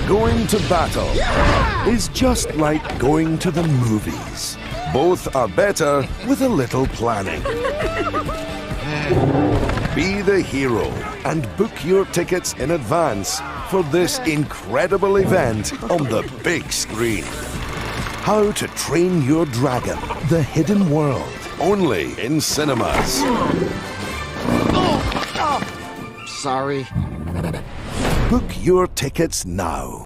Going to battle is just like going to the movies. Both are better with a little planning. Be the hero and book your tickets in advance for this incredible event on the big screen. How to Train Your Dragon: The Hidden World. Only in cinemas. Sorry. Book your tickets now.